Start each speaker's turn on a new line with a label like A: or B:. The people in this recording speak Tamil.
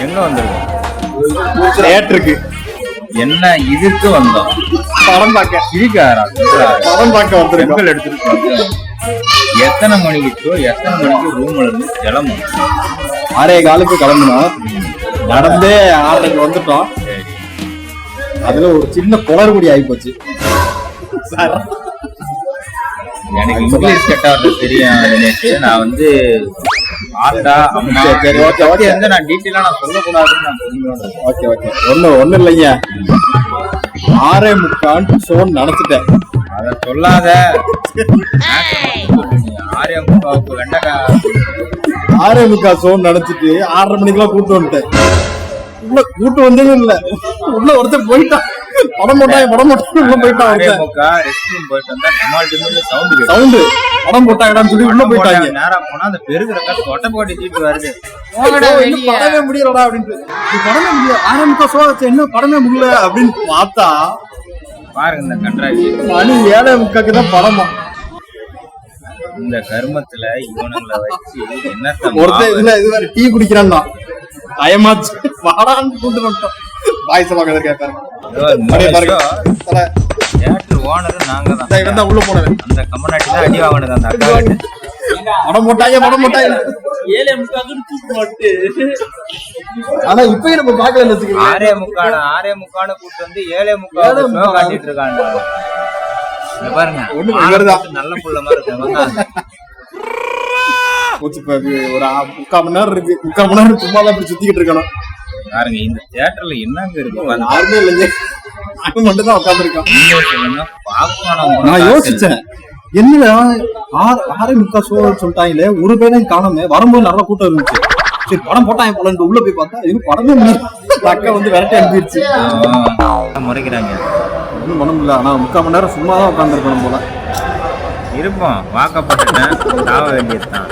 A: எங்க வந்திருக்கோம்?
B: தியேட்டருக்கு.
A: என்ன இதுக்கு வந்தோம்?
B: படம் பார்க்க.
A: இருக்காரா?
B: படம் பார்க்க வந்திருக்கோம்.
A: எடுத்துட்டு எத்தனை மணிக்கு ஷோ? எத்தனை மணிக்கு ரூம்ல இருந்து கிளம்பணும்?
B: 6:15 கிளம்பணும். நடந்தே 6:30 வந்துட்டோம். அதுல ஒரு சின்ன குளறுபடி ஆகி போச்சு.
A: எனக்கு இங்கிலீஷ் கட்டாவது தெரியும். நான் வந்து ஆட்டா அம்மா
B: சரி ஓகே ஓகே
A: வந்து நான் டீட்டெயிலா நான் சொல்லக்கூடாதுன்னு நான் தெரிஞ்சுக்கணும்.
B: ஓகே ஓகே ஒன்னும் இல்லைங்க. 6:45 ஷோன்னு நினைச்சிட்டேன்.
A: அத சொல்லாத. 6:45 வெண்டக்கா
B: 6:45 ஷோன்னு நினைச்சிட்டு 6:30 மணிக்கெல்லாம் கூட்டு வந்துட்டேன். உள்ள கூட்டு வந்ததும் இல்ல. உள்ள ஒருத்தர் போயிட்டான். படம் போட்டாங்க உள்ள போயிட்டான்.
A: 6:45 ரெஸ்ட் ரூம் போயிட்டு வந்தா
B: சவுண்டு படம் போட்டாங்கடான்னு சொல்லி உள்ள போயிட்டாங்க.
A: நேரா போனா அந்த பெருகிற தொட்டை போட்டு தீட்டு வருது.
B: படமே முடியலடா அப்படின்ட்டு. படமே முடியல. 6:45 ஷோ வச்சு என்ன படமே முடியல அப்படின்னு பார்த்தா
A: பாருங்க இந்த கன்றாவி.
B: மணி 7:45 தான் படமா.
A: இந்த கர்மத்துல இவனுங்களை வச்சு என்ன
B: ஒருத்தர் இதுல இது வேற டீ குடிக்கிறான்னா பயமாச்சு வாடான்னு கூட்டு வந்துட்டோம். பாய் சொல்லுவாங்க கேட்காரு.
A: தியேட்டர் ஓனர் நாங்க
B: தான் உள்ள போனவன்.
A: அந்த கம்மநாட்டி தான் அடி வாங்கினது அந்த அக்கா.
B: படம் போட்டாங்க.
A: 7:45
B: ஆனா இப்பயும் நம்ம பாக்கல.
A: 6:45 கூட்டு வந்து 7:45 காட்டிட்டு இருக்காங்க. பாருங்க நல்ல புள்ள மாதிரி இருக்காங்க.
B: ஒரு 3/4 மணி நேரம் இருக்கு. 3/4 மணி நேரம் சும்மா தான் இப்படி சுத்திக்கிட்டு இருக்கணும்.
A: பாருங்க இந்த தியேட்டர்ல என்னங்க இருக்கு?
B: யாருமே இல்லைங்க. அவன் மட்டும் தான் உட்காந்துருக்கான். நான் யோசிச்சேன் என்னடா 6:45 ஷோ சொல்லிட்டாங்களே, ஒரு பேரையும் காணோமே. வரும்போது நிறைய கூட்டம் இருந்துச்சு. சரி படம் போட்டாங்க போல உள்ள போய் பார்த்தா இது படமே முடியும். அக்கா வந்து விரட்டி அனுப்பிடுச்சு.
A: முறைக்கிறாங்க.
B: ஒன்றும் பண்ண முடியல. ஆனா 3/4 மணி நேரம் சும்மா தான் உட்காந்துருக்கணும் போல.
A: இருப்போம். வாக்கப்பட்டுட்டேன். தாவ வேண்டியதுதான்.